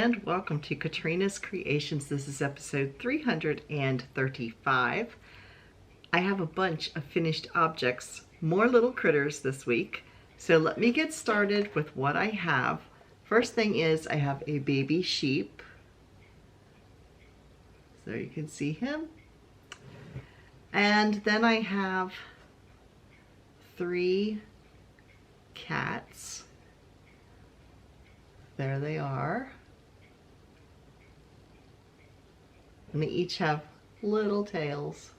and welcome to Katrina's Creations. This is episode 335. I have a bunch of finished objects, more little critters this week. So let me get started with what I have. First thing is I have a baby sheep. So you can see him. And then I have 3 cats. There they are. And they each have little tails.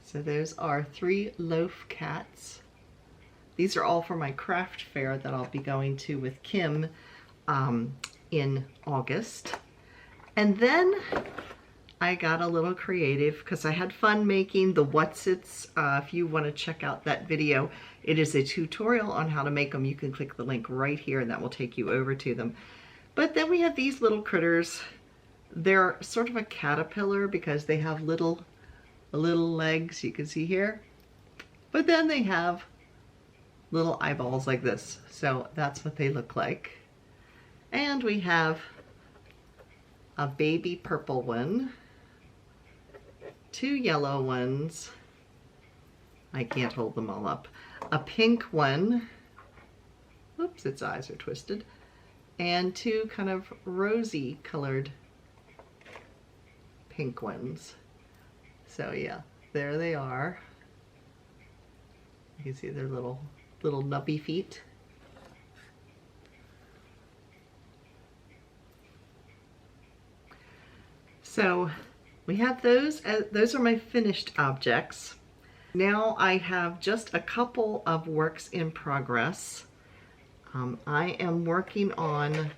So those are 3 loaf cats. These are all for my craft fair that I'll be going to with Kim in August. And then I got a little creative because I had fun making the Whatsits. If you want to check out that video, it is a tutorial on how to make them. You can click the link right here and that will take you over to them. But then we have these little critters. They're sort of a caterpillar because they have little legs, you can see here. But then they have little eyeballs like this. So that's what they look like. And we have a baby purple one, 2 yellow ones, I can't hold them all up, a pink one, oops, its eyes are twisted, and 2 kind of rosy colored pink ones. So yeah, there they are. You can see their little nubby feet. So we have those. Those are my finished objects. Now I have just a couple of works in progress. I am working on,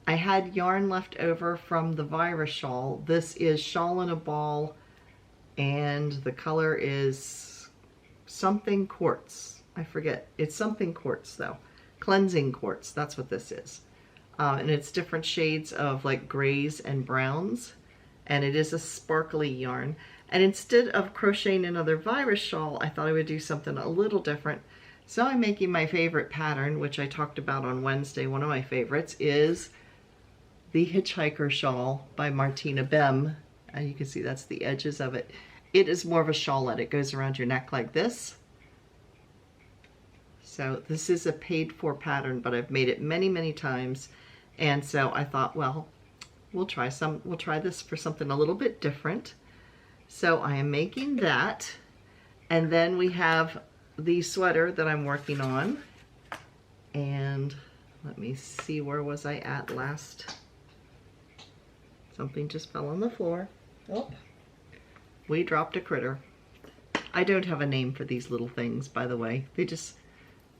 I had yarn left over from the virus shawl. This is Shawl in a Ball, and the color is something quartz. I forget. It's something quartz though. Cleansing quartz, that's what this is. And it's different shades of like grays and browns. And it is a sparkly yarn. And instead of crocheting another virus shawl, I thought I would do something a little different. So I'm making my favorite pattern, which I talked about on Wednesday. One of my favorites is the Hitchhiker Shawl by Martina Bem. And you can see that's the edges of it. It is more of a shawlette. It goes around your neck like this. So this is a paid for pattern, but I've made it many, many times. And so I thought, well, we'll try this for something a little bit different. So I am making that. And then we have the sweater that I'm working on. And let me see, where was I at last? Something just fell on the floor. Oh, we dropped a critter. I don't have a name for these little things, by the way. They just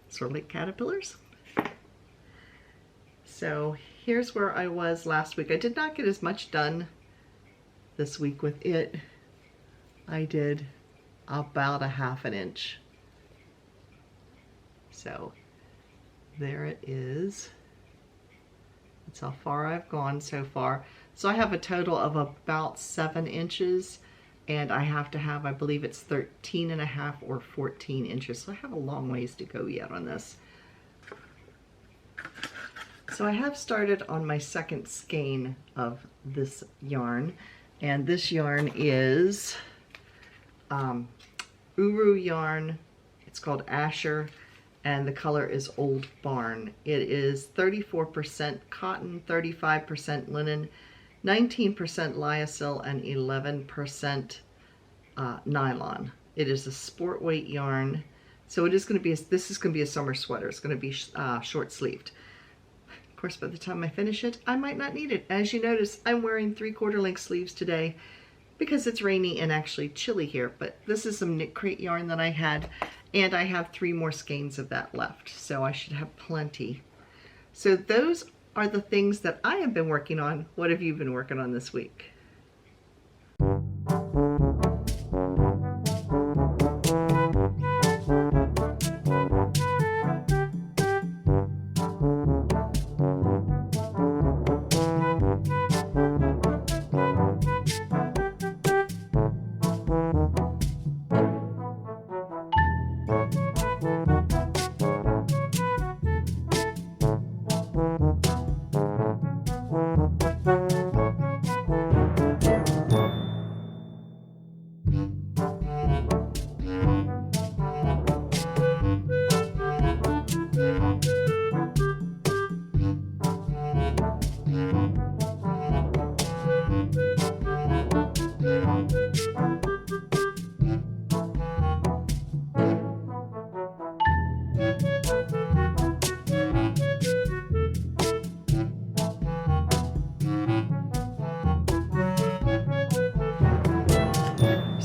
sort of like caterpillars. So here's where I was last week. I did not get as much done this week with it. I did about a ½ an inch. So there it is. That's how far I've gone so far. So I have a total of about 7 inches, and I have to have, I believe it's 13.5 or 14 inches. So I have a long ways to go yet on this. So I have started on my second skein of this yarn, and this yarn is Uru yarn. It's called Asher, and the color is Old Barn. It is 34% cotton, 35% linen, 19% lyocell, and 11% nylon. It is a sport weight yarn, so it is going to be. This is going to be a summer sweater. It's going to be short sleeved. Of course, by the time I finish it, I might not need it. As you notice, I'm wearing 3/4 length sleeves today because it's rainy and actually chilly here. But this is some knit crate yarn that I had, and I have 3 more skeins of that left, so I should have plenty. So those are the things that I have been working on. What have you been working on this week?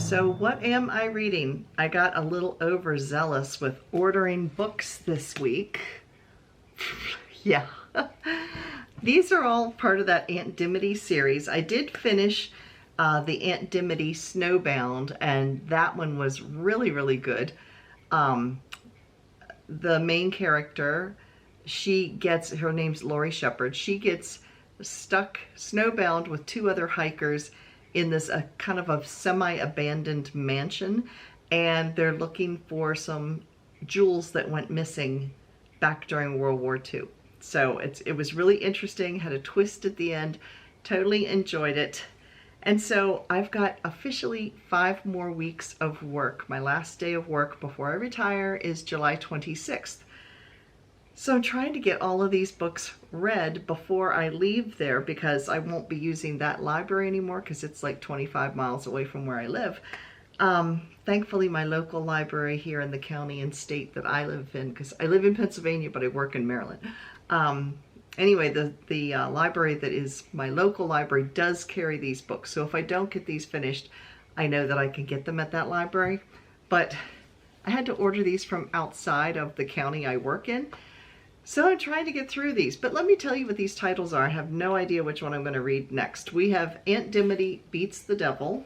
So what am I reading? I got a little overzealous with ordering books this week. Yeah. These are all part of that Aunt Dimity series. I did finish the Aunt Dimity Snowbound, and that one was really, really good. The main character, her name's Laurie Shepherd, she gets stuck snowbound with two other hikers in this kind of a semi-abandoned mansion, and they're looking for some jewels that went missing back during World War II. So it was really interesting, had a twist at the end, totally enjoyed it. And so I've got officially 5 more weeks of work. My last day of work before I retire is July 26th. So I'm trying to get all of these books read before I leave there, because I won't be using that library anymore because it's like 25 miles away from where I live. Thankfully, my local library here in the county and state that I live in, because I live in Pennsylvania, but I work in Maryland. Anyway, the library that is my local library does carry these books. So if I don't get these finished, I know that I can get them at that library. But I had to order these from outside of the county I work in. So I'm trying to get through these. But let me tell you what these titles are. I have no idea which one I'm going to read next. We have Aunt Dimity Beats the Devil.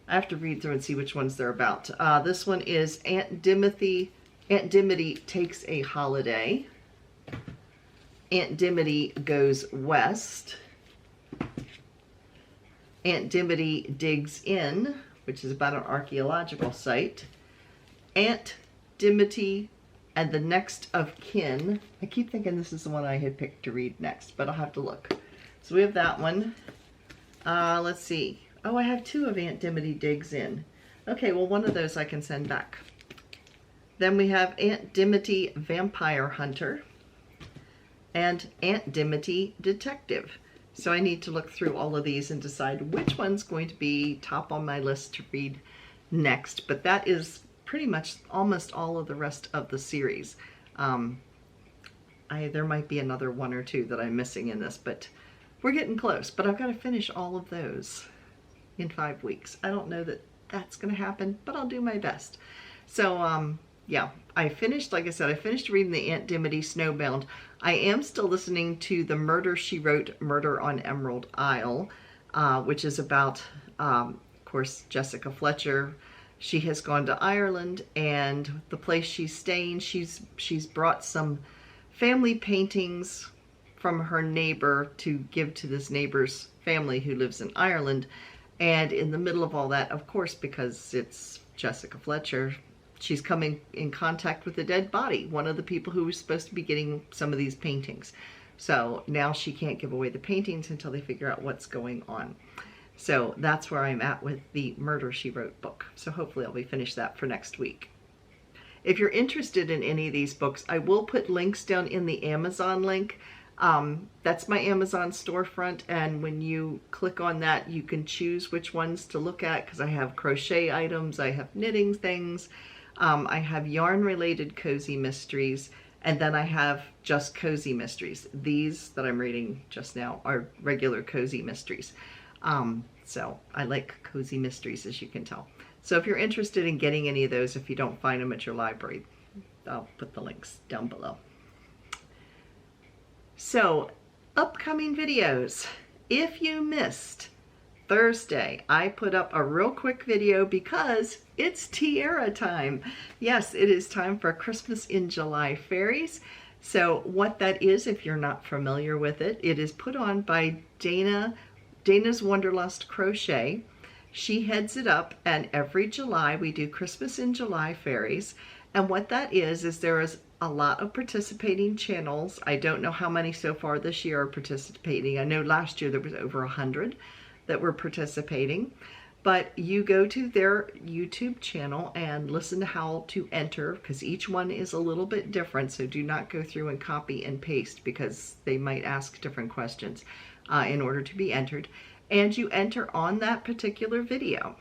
I have to read through and see which ones they're about. This one is Aunt Dimity Takes a Holiday. Aunt Dimity Goes West. Aunt Dimity Digs In, which is about an archaeological site. Aunt Dimity and the Next of Kin. I keep thinking this is the one I had picked to read next, but I'll have to look. So we have that one. Let's see. Oh, I have 2 of Aunt Dimity Digs In. Okay, well, one of those I can send back. Then we have Aunt Dimity Vampire Hunter and Aunt Dimity Detective. So I need to look through all of these and decide which one's going to be top on my list to read next. But that is pretty much almost all of the rest of the series. There might be another 1 or 2 that I'm missing in this, but we're getting close. But I've got to finish all of those in 5 weeks. I don't know that that's going to happen, but I'll do my best. So yeah, I finished, like I said, I finished reading the Aunt Dimity Snowbound. I am still listening to the Murder, She Wrote, Murder on Emerald Isle, which is about, of course, Jessica Fletcher. She has gone to Ireland, and the place she's staying, she's brought some family paintings from her neighbor to give to this neighbor's family who lives in Ireland. And in the middle of all that, of course, because it's Jessica Fletcher, she's coming in contact with a dead body, one of the people who was supposed to be getting some of these paintings. So now she can't give away the paintings until they figure out what's going on. So that's where I'm at with the Murder, She Wrote book. So hopefully I'll be finished that for next week. If you're interested in any of these books, I will put links down in the Amazon link. That's my Amazon storefront, and when you click on that, you can choose which ones to look at, because I have crochet items, I have knitting things, I have yarn-related cozy mysteries, and then I have just cozy mysteries. These that I'm reading just now are regular cozy mysteries. So I like cozy mysteries, as you can tell. So if you're interested in getting any of those, if you don't find them at your library, I'll put the links down below. So, upcoming videos. If you missed Thursday, I put up a real quick video because it's Tiara time. Yes, it is time for Christmas in July fairies. So what that is, if you're not familiar with it, it is put on by Dana's Wanderlust Crochet. She heads it up, and every July we do Christmas in July fairies. And what that is there is a lot of participating channels. I don't know how many so far this year are participating. I know last year there was over 100 that were participating. But you go to their YouTube channel and listen to how to enter, because each one is a little bit different. So do not go through and copy and paste, because they might ask different questions in order to be entered. And you enter on that particular video.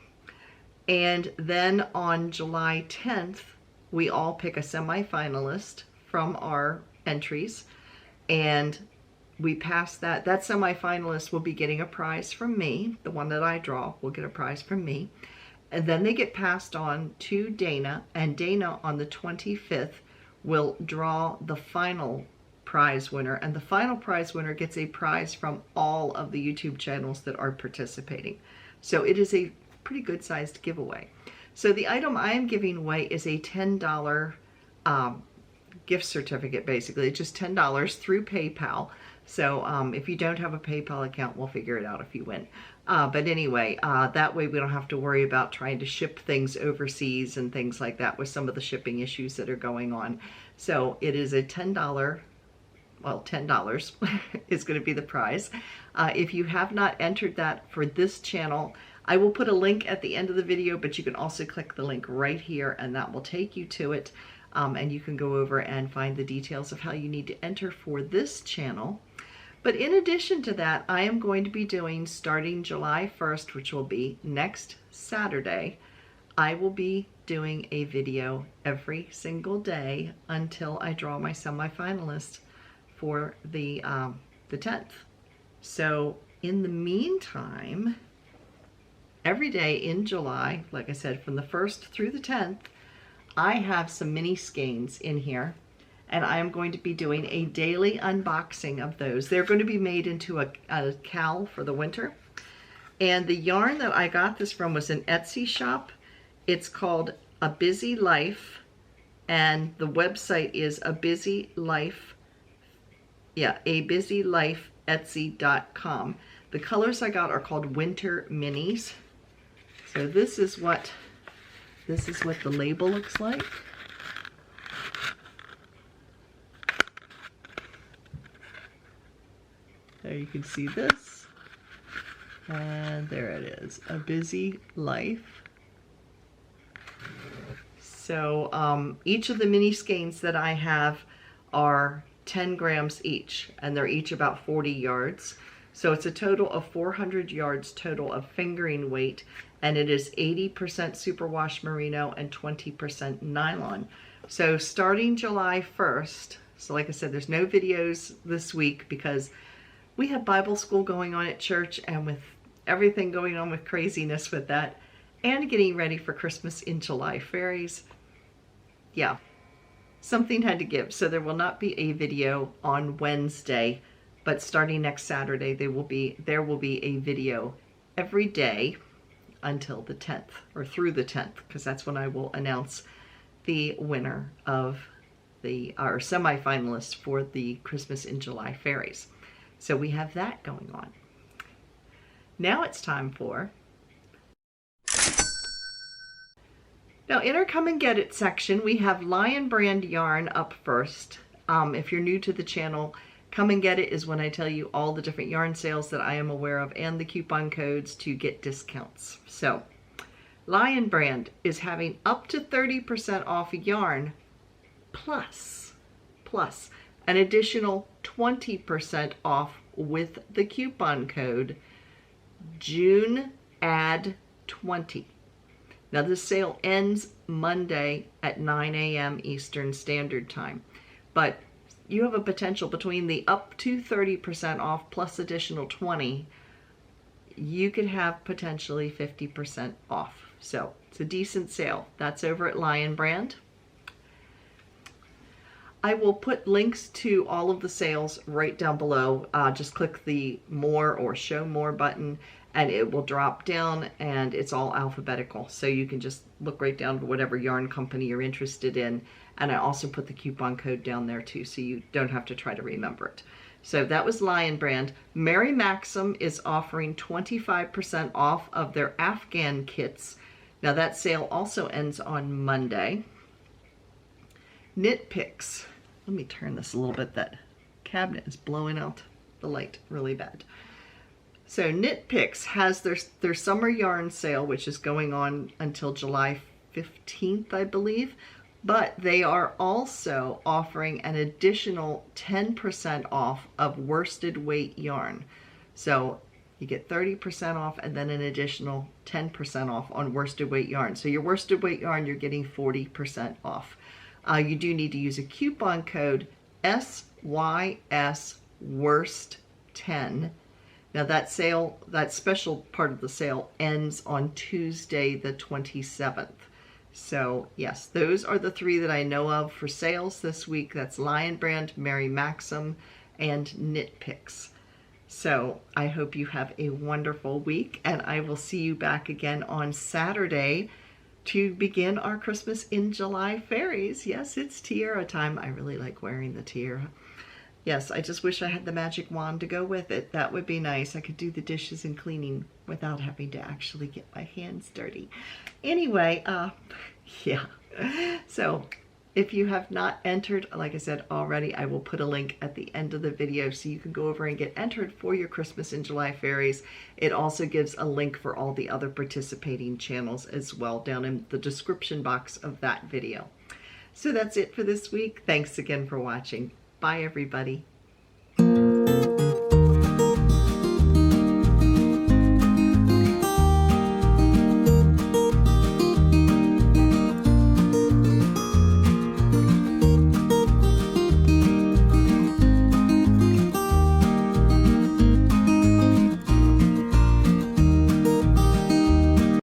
And then on July 10th, we all pick a semi-finalist from our entries, and we pass that. That semi-finalist will be getting a prize from me. The one that I draw will get a prize from me. And then they get passed on to Dana, and Dana on the 25th will draw the final prize winner, and the final prize winner gets a prize from all of the YouTube channels that are participating. So it is a pretty good sized giveaway. So the item I am giving away is a $10 gift certificate, basically. It's just $10 through PayPal. So if you don't have a PayPal account, we'll figure it out if you win. But anyway, that way we don't have to worry about trying to ship things overseas and things like that with some of the shipping issues that are going on. So it is a $10, well, $10 is going to be the prize. If you have not entered that for this channel, I will put a link at the end of the video, but you can also click the link right here and that will take you to it. And you can go over and find the details of how you need to enter for this channel. But in addition to that, I am going to be doing, starting July 1st, which will be next Saturday, I will be doing a video every single day until I draw my semifinalist for the 10th. So in the meantime, every day in July, like I said, from the 1st through the 10th, I have some mini skeins in here, and I am going to be doing a daily unboxing of those. They're going to be made into a cowl for the winter. And the yarn that I got this from was an Etsy shop. It's called A Busy Life, and the website is abusylifeetsy.com. The colors I got are called Winter Minis. So this is what the label looks like. There you can see this. And there it is, A Busy Life. So each of the mini skeins that I have are 10 grams each, and they're each about 40 yards. So it's a total of 400 yards total of fingering weight, and it is 80% superwash merino and 20% nylon. So starting July 1st, so like I said, there's no videos this week because we have Bible school going on at church, and with everything going on with craziness with that, and getting ready for Christmas in July fairies, yeah, something had to give. So there will not be a video on Wednesday, but starting next Saturday, there will be a video every day until the 10th, or through the 10th, because that's when I will announce the winner of our semi-finalists for the Christmas in July fairies. So we have that going on. Now it's time for... Now in our Come and Get It section, we have Lion Brand yarn up first. If you're new to the channel, Come and Get It is when I tell you all the different yarn sales that I am aware of and the coupon codes to get discounts. So Lion Brand is having up to 30% off yarn plus an additional 20% off with the coupon code JUNEAD20. Now this sale ends Monday at 9 a.m. Eastern Standard Time, but you have a potential between the up to 30% off plus additional 20, you could have potentially 50% off. So it's a decent sale. That's over at Lion Brand. I will put links to all of the sales right down below. Just click the more or show more button and it will drop down, and it's all alphabetical. So you can just look right down to whatever yarn company you're interested in. And I also put the coupon code down there too, so you don't have to try to remember it. So that was Lion Brand. Mary Maxim is offering 25% off of their Afghan kits. Now that sale also ends on Monday. Knit Picks. Let me turn this a little bit. That cabinet is blowing out the light really bad. So Knit Picks has their summer yarn sale, which is going on until July 15th, I believe. But they are also offering an additional 10% off of worsted weight yarn. So you get 30% off and then an additional 10% off on worsted weight yarn. So your worsted weight yarn, you're getting 40% off. You do need to use a coupon code SYSROCK worst 10. Now that sale, that special part of the sale ends on Tuesday the 27th. So yes, those are the 3 that I know of for sales this week. That's Lion Brand, Mary Maxim, and Knit Picks. So I hope you have a wonderful week, and I will see you back again on Saturday to begin our Christmas in July fairies. Yes, it's tiara time. I really like wearing the tiara. Yes, I just wish I had the magic wand to go with it. That would be nice. I could do the dishes and cleaning without having to actually get my hands dirty. Anyway, yeah. So if you have not entered, like I said already, I will put a link at the end of the video so you can go over and get entered for your Christmas in July fairies. It also gives a link for all the other participating channels as well down in the description box of that video. So that's it for this week. Thanks again for watching. Bye, everybody.